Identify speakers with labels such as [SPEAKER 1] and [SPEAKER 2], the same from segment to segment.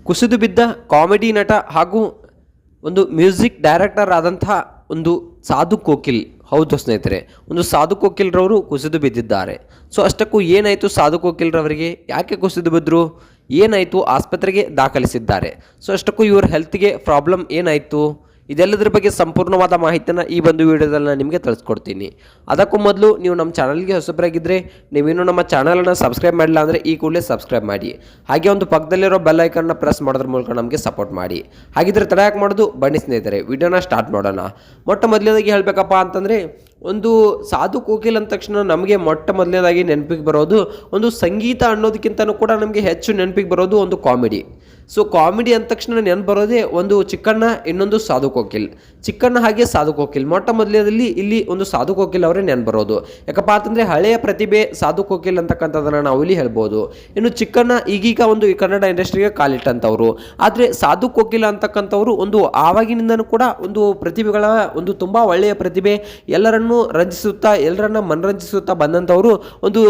[SPEAKER 1] ಕುಸಿದು ಬಿದ್ದ ಕಾಮಿಡಿ ನಟ ಹಾಗೂ ಒಂದು ಮ್ಯೂಸಿಕ್ ಡೈರೆಕ್ಟರ್ ಆದಂತಹ ಒಂದು ಸಾಧು ಕೋಕಿಲ್. ಹೌದು ಸ್ನೇಹಿತರೆ, ಒಂದು ಸಾಧು ಕೋಕಿಲ್ರವರು ಕುಸಿದು ಬಿದ್ದಿದ್ದಾರೆ. ಸೊ ಅಷ್ಟಕ್ಕೂ ಏನಾಯಿತು ಸಾಧು ಕೋಕಿಲ್ರವರಿಗೆ, ಯಾಕೆ ಕುಸಿದು ಬಿದ್ದರು, ಏನಾಯಿತು, ಆಸ್ಪತ್ರೆಗೆ ದಾಖಲಿಸಿದ್ದಾರೆ. ಸೊ ಅಷ್ಟಕ್ಕೂ ಇವ್ರ ಹೆಲ್ತ್ಗೆ ಪ್ರಾಬ್ಲಮ್ ಏನಾಯಿತು, ಇದೆಲ್ಲದರ ಬಗ್ಗೆ ಸಂಪೂರ್ಣವಾದ ಮಾಹಿತಿಯನ್ನು ಈ ಒಂದು ವಿಡಿಯೋದಲ್ಲಿ ನಾನು ನಿಮಗೆ ತಿಳಿಸ್ಕೊಡ್ತೀನಿ. ಅದಕ್ಕೂ ಮೊದಲು ನೀವು ನಮ್ಮ ಚಾನಲ್ಗೆ ಹೊಸಬರಾಗಿದ್ದರೆ, ನೀವೇನು ನಮ್ಮ ಚಾನಲನ್ನು ಸಬ್ಸ್ಕ್ರೈಬ್ ಮಾಡಿಲ್ಲ ಅಂದರೆ ಈ ಕೂಡಲೇ ಸಬ್ಸ್ಕ್ರೈಬ್ ಮಾಡಿ. ಹಾಗೆ ಒಂದು ಪಕ್ಕದಲ್ಲಿರೋ ಬೆಲ್ ಐಕನ್ನ ಪ್ರೆಸ್ ಮಾಡೋದ್ರ ಮೂಲಕ ನಮಗೆ ಸಪೋರ್ಟ್ ಮಾಡಿ. ಹಾಗಿದ್ರೆ ತಡ ಯಾಕೆ ಮಾಡೋದು, ಬನ್ನಿ ಸ್ನೇಹಿತರೆ ವಿಡಿಯೋನ ಸ್ಟಾರ್ಟ್ ಮಾಡೋಣ. ಮೊಟ್ಟ ಮೊದಲನೇದಾಗಿ ಹೇಳಬೇಕಪ್ಪ ಅಂತಂದರೆ, ಒಂದು ಸಾಧು ಕೋಕಿಲ್ ಅಂದ ತಕ್ಷಣ ನಮಗೆ ಮೊಟ್ಟ ಮೊದಲನೇದಾಗಿ ನೆನಪಿಗೆ ಬರೋದು ಒಂದು ಸಂಗೀತ ಅನ್ನೋದಕ್ಕಿಂತನೂ ಕೂಡ ನಮಗೆ ಹೆಚ್ಚು ನೆನಪಿಗೆ ಬರೋದು ಒಂದು ಕಾಮಿಡಿ. ಸೊ ಕಾಮಿಡಿ ಅಂದ ತಕ್ಷಣ ನೆನಪು ಬರೋದೇ ಒಂದು ಚಿಕ್ಕಣ್ಣ, ಇನ್ನೊಂದು ಸಾಧು ಕೋಕಿಲ್. ಚಿಕ್ಕಣ್ಣ ಹಾಗೆ ಸಾಧು ಕೋಕಿಲ್, ಮೊಟ್ಟ ಮೊದಲನೇದಲ್ಲಿ ಇಲ್ಲಿ ಒಂದು ಸಾಧು ಕೋಕಿಲ್ ಅವರೇ ನೆನಪು ಬರೋದು. ಯಾಕಪ್ಪ ಅಂತಂದರೆ ಹಳೆಯ ಪ್ರತಿಭೆ ಸಾಧು ಕೋಕಿಲ್ ಅಂತಕ್ಕಂಥದ್ದನ್ನು ನಾವು ಇಲ್ಲಿ ಹೇಳ್ಬೋದು. ಇನ್ನು ಚಿಕ್ಕಣ್ಣ ಈಗೀಗ ಒಂದು ಈ ಕನ್ನಡ ಇಂಡಸ್ಟ್ರಿಗೆ ಕಾಲಿಟ್ಟಂಥವ್ರು. ಆದರೆ ಸಾಧು ಕೋಕಿಲ್ ಅಂತಕ್ಕಂಥವ್ರು ಒಂದು ಆವಾಗಿನಿಂದನೂ ಕೂಡ ಒಂದು ಪ್ರತಿಭೆಗಳ ಒಂದು ತುಂಬ ಒಳ್ಳೆಯ ಪ್ರತಿಭೆ, ಎಲ್ಲರನ್ನೂ ರಂಜಿಸುತ್ತಾ ಎಲ್ಲರನ್ನ ಮನರಂಜಿಸುತ್ತಾ ಬಂದಂಥವರು ಒಂದು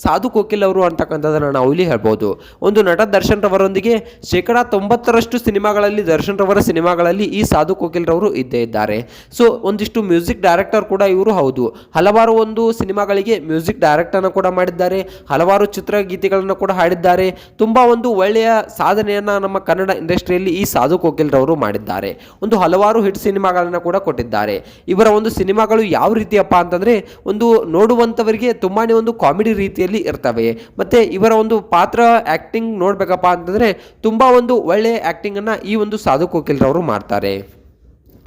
[SPEAKER 1] ಸಾಧು ಕೋಕಿಲ್ ಅವರು ಅಂತಕ್ಕಂಥದ್ದನ್ನು ನಾವು ಇಲ್ಲಿ ಹೇಳ್ಬೋದು. ಒಂದು ನಟ ದರ್ಶನ್ ರವರೊಂದಿಗೆ 90% ಸಿನಿಮಾಗಳಲ್ಲಿ, ದರ್ಶನ್ ರವರ ಸಿನಿಮಾಗಳಲ್ಲಿ ಈ ಸಾಧು ಕೋಕಿಲ್ ರವರು ಇದ್ದೇ ಇದ್ದಾರೆ. ಸೊ ಒಂದಿಷ್ಟು ಮ್ಯೂಸಿಕ್ ಡೈರೆಕ್ಟರ್ ಕೂಡ ಇವರು ಹೌದು. ಹಲವಾರು ಒಂದು ಸಿನಿಮಾಗಳಿಗೆ ಮ್ಯೂಸಿಕ್ ಡೈರೆಕ್ಟರ್ನ ಕೂಡ ಮಾಡಿದ್ದಾರೆ, ಹಲವಾರು ಚಿತ್ರಗೀತೆಗಳನ್ನು ಕೂಡ ಹಾಡಿದ್ದಾರೆ. ತುಂಬ ಒಂದು ಒಳ್ಳೆಯ ಸಾಧನೆಯನ್ನು ನಮ್ಮ ಕನ್ನಡ ಇಂಡಸ್ಟ್ರಿಯಲ್ಲಿ ಈ ಸಾಧು ಕೋಕಿಲ್ ರವರು ಮಾಡಿದ್ದಾರೆ. ಒಂದು ಹಲವಾರು ಹಿಟ್ ಸಿನಿಮಾಗಳನ್ನು ಕೂಡ ಕೊಟ್ಟಿದ್ದಾರೆ. ಇವರ ಒಂದು ಸಿನಿಮಾಗಳು ಯಾವ ರೀತಿಯಪ್ಪ ಅಂತಂದರೆ, ಒಂದು ನೋಡುವಂಥವರಿಗೆ ತುಂಬಾ ಒಂದು ಕಾಮಿಡಿ ರೀತಿಯ ಇರ್ತವೆ. ಮತ್ತೆ ಇವರ ಒಂದು ಪಾತ್ರ ಆಕ್ಟಿಂಗ್ ನೋಡ್ಬೇಕಪ್ಪ ಅಂತಂದ್ರೆ ತುಂಬಾ ಒಂದು ಒಳ್ಳೆಯ ಆಕ್ಟಿಂಗ್ ಅನ್ನ ಈ ಒಂದು ಸಾಧು ಕೋಕಿಲ್ ರವರು ಮಾಡ್ತಾರೆ.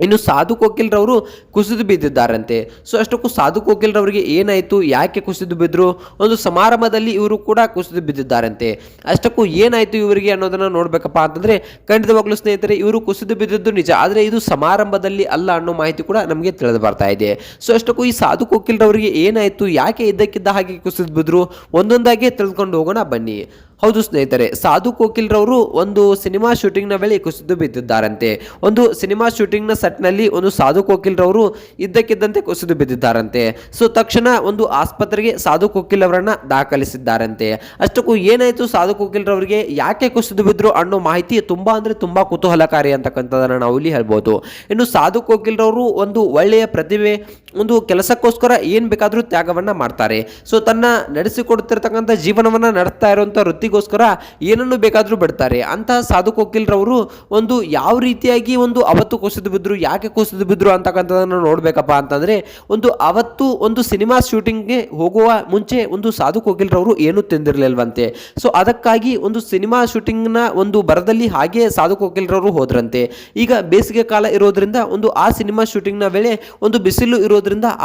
[SPEAKER 1] ಇನ್ನು ಸಾಧು ಕೋಕಿಲ್ ರವರು ಕುಸಿದು ಬಿದ್ದಿದ್ದಾರಂತೆ. ಸೊ ಅಷ್ಟಕ್ಕೂ ಸಾಧು ಕೋಕಿಲ್ ರವರಿಗೆ ಏನಾಯಿತು, ಯಾಕೆ ಕುಸಿದು ಬಿದ್ದರು, ಒಂದು ಸಮಾರಂಭದಲ್ಲಿ ಇವರು ಕೂಡ ಕುಸಿದು ಬಿದ್ದಿದ್ದಾರಂತೆ. ಅಷ್ಟಕ್ಕೂ ಏನಾಯಿತು ಇವರಿಗೆ ಅನ್ನೋದನ್ನು ನೋಡ್ಬೇಕಪ್ಪ ಅಂತಂದರೆ, ಖಂಡಿತವಾಗ್ಲೂ ಸ್ನೇಹಿತರೆ ಇವರು ಕುಸಿದು ಬಿದ್ದಿದ್ದು ನಿಜ, ಆದರೆ ಇದು ಸಮಾರಂಭದಲ್ಲಿ ಅಲ್ಲ ಅನ್ನೋ ಮಾಹಿತಿ ಕೂಡ ನಮಗೆ ತಿಳಿದು ಬರ್ತಾ ಇದೆ. ಸೊ ಅಷ್ಟಕ್ಕೂ ಈ ಸಾಧು ಕೋಕಿಲ್ ರವರಿಗೆ ಏನಾಯಿತು, ಯಾಕೆ ಇದ್ದಕ್ಕಿದ್ದ ಹಾಗೆ ಕುಸಿದು ಬಿದ್ದರು, ಒಂದೊಂದಾಗಿ ತಿಳಿದುಕೊಂಡು ಹೋಗೋಣ ಬನ್ನಿ. ಹೌದು ಸ್ನೇಹಿತರೆ, ಸಾಧು ಕೋಕಿಲ್ ರವರು ಒಂದು ಸಿನಿಮಾ ಶೂಟಿಂಗ್ನ ವೇಳೆ ಕುಸಿದು ಬಿದ್ದಿದ್ದಾರಂತೆ. ಒಂದು ಸಿನಿಮಾ ಶೂಟಿಂಗ್ನ ಸೆಟ್ನಲ್ಲಿ ಒಂದು ಸಾಧು ಕೋಕಿಲ್ ರವರು ಇದ್ದಕ್ಕಿದ್ದಂತೆ ಕುಸಿದು ಬಿದ್ದಿದ್ದಾರಂತೆ. ಸೊ ತಕ್ಷಣ ಒಂದು ಆಸ್ಪತ್ರೆಗೆ ಸಾಧು ಕೋಕಿಲ್ ಅವರನ್ನ ದಾಖಲಿಸಿದ್ದಾರಂತೆ. ಅಷ್ಟಕ್ಕೂ ಏನಾಯಿತು ಸಾಧು ಕೋಕಿಲ್ ರವರಿಗೆ, ಯಾಕೆ ಕುಸಿದು ಬಿದ್ರು ಅನ್ನೋ ಮಾಹಿತಿ ತುಂಬಾ ಅಂದ್ರೆ ತುಂಬಾ ಕುತೂಹಲಕಾರಿ ಅಂತಕ್ಕಂಥದ್ದನ್ನು ನಾವು ಇಲ್ಲಿ ಹೇಳ್ಬೋದು. ಇನ್ನು ಸಾಧು ಕೋಕಿಲ್ ರವರು ಒಂದು ಒಳ್ಳೆಯ ಪ್ರತಿಭೆ, ಒಂದು ಕೆಲಸಕ್ಕೋಸ್ಕರ ಏನು ಬೇಕಾದರೂ ತ್ಯಾಗವನ್ನ ಮಾಡ್ತಾರೆ. ಸೊ ತನ್ನ ನಡೆಸಿಕೊಡ್ತಿರ್ತಕ್ಕಂಥ ಜೀವನವನ್ನ ನಡೆಸ್ತಾ ಇರುವಂಥ ವೃತ್ತಿಗೋಸ್ಕರ ಏನನ್ನು ಬೇಕಾದರೂ ಬಿಡ್ತಾರೆ. ಅಂತಹ ಸಾಧು ಕೋಕಿಲ್ ರವರು ಒಂದು ಯಾವ ರೀತಿಯಾಗಿ ಒಂದು ಅವತ್ತು ಕುಸಿದು ಬಿದ್ರು, ಯಾಕೆ ಕುಸಿದು ಬಿದ್ರು ಅಂತಕ್ಕಂಥದ್ದನ್ನು ನೋಡ್ಬೇಕಪ್ಪ ಅಂತಂದ್ರೆ, ಒಂದು ಅವತ್ತು ಒಂದು ಸಿನಿಮಾ ಶೂಟಿಂಗ್ಗೆ ಹೋಗುವ ಮುಂಚೆ ಒಂದು ಸಾಧು ಕೋಕಿಲ್ ರವರು ಏನು ತಿಂದಿರಲಿಲ್ವಂತೆ. ಸೊ ಅದಕ್ಕಾಗಿ ಒಂದು ಸಿನಿಮಾ ಶೂಟಿಂಗ್ನ ಒಂದು ಬರದಲ್ಲಿ ಹಾಗೆ ಸಾಧು ಕೋಕಿಲ್ ರವರು ಹೋದ್ರಂತೆ. ಈಗ ಬೇಸಿಗೆ ಕಾಲ ಇರೋದ್ರಿಂದ ಒಂದು ಆ ಸಿನಿಮಾ ಶೂಟಿಂಗ್ನ ವೇಳೆ ಒಂದು ಬಿಸಿಲು ಇರೋದ್ರಿಂದ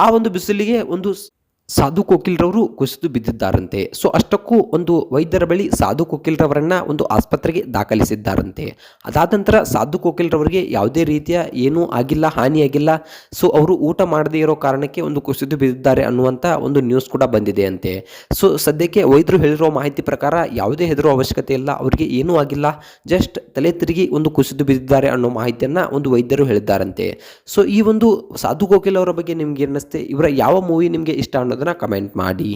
[SPEAKER 1] ಆ ಒಂದು ಬಿಸಿಲಿಗೆ ಒಂದು ಸಾಧು ಕೋಕಿಲ್ ರವರು ಕುಸಿದು ಬಿದ್ದಿದ್ದಾರಂತೆ. ಸೊ ಅಷ್ಟಕ್ಕೂ ಒಂದು ವೈದ್ಯರ ಬಳಿ ಸಾಧು ಕೋಕಿಲ್ ರವರನ್ನ ಒಂದು ಆಸ್ಪತ್ರೆಗೆ ದಾಖಲಿಸಿದ್ದಾರಂತೆ. ಅದಾದ ನಂತರ ಸಾಧು ಕೋಕಿಲ್ ರವರಿಗೆ ಯಾವುದೇ ರೀತಿಯ ಏನೂ ಆಗಿಲ್ಲ, ಹಾನಿಯಾಗಿಲ್ಲ. ಸೊ ಅವರು ಊಟ ಮಾಡದೇ ಇರೋ ಕಾರಣಕ್ಕೆ ಒಂದು ಕುಸಿದು ಬಿದ್ದಿದ್ದಾರೆ ಅನ್ನುವಂಥ ಒಂದು ನ್ಯೂಸ್ ಕೂಡ ಬಂದಿದೆ ಅಂತೆ. ಸೊ ಸದ್ಯಕ್ಕೆ ವೈದ್ಯರು ಹೇಳಿರೋ ಮಾಹಿತಿ ಪ್ರಕಾರ ಯಾವುದೇ ಹೆದರೋ ಅವಶ್ಯಕತೆ ಇಲ್ಲ, ಅವರಿಗೆ ಏನೂ ಆಗಿಲ್ಲ, ಜಸ್ಟ್ ತಲೆ ತಿರುಗಿ ಒಂದು ಕುಸಿದು ಬಿದ್ದಿದ್ದಾರೆ ಅನ್ನೋ ಮಾಹಿತಿಯನ್ನು ಒಂದು ವೈದ್ಯರು ಹೇಳಿದ್ದಾರಂತೆ. ಸೊ ಈ ಒಂದು ಸಾಧು ಕೋಕಿಲ್ ಅವರ ಬಗ್ಗೆ ನಿಮ್ಗೆ ಅನ್ನಿಸ್ತೆ, ಇವರ ಯಾವ ಮೂವಿ ನಿಮಗೆ ಇಷ್ಟ ಅನ್ನೋದನ್ನ ಕಮೆಂಟ್ ಮಾಡಿ.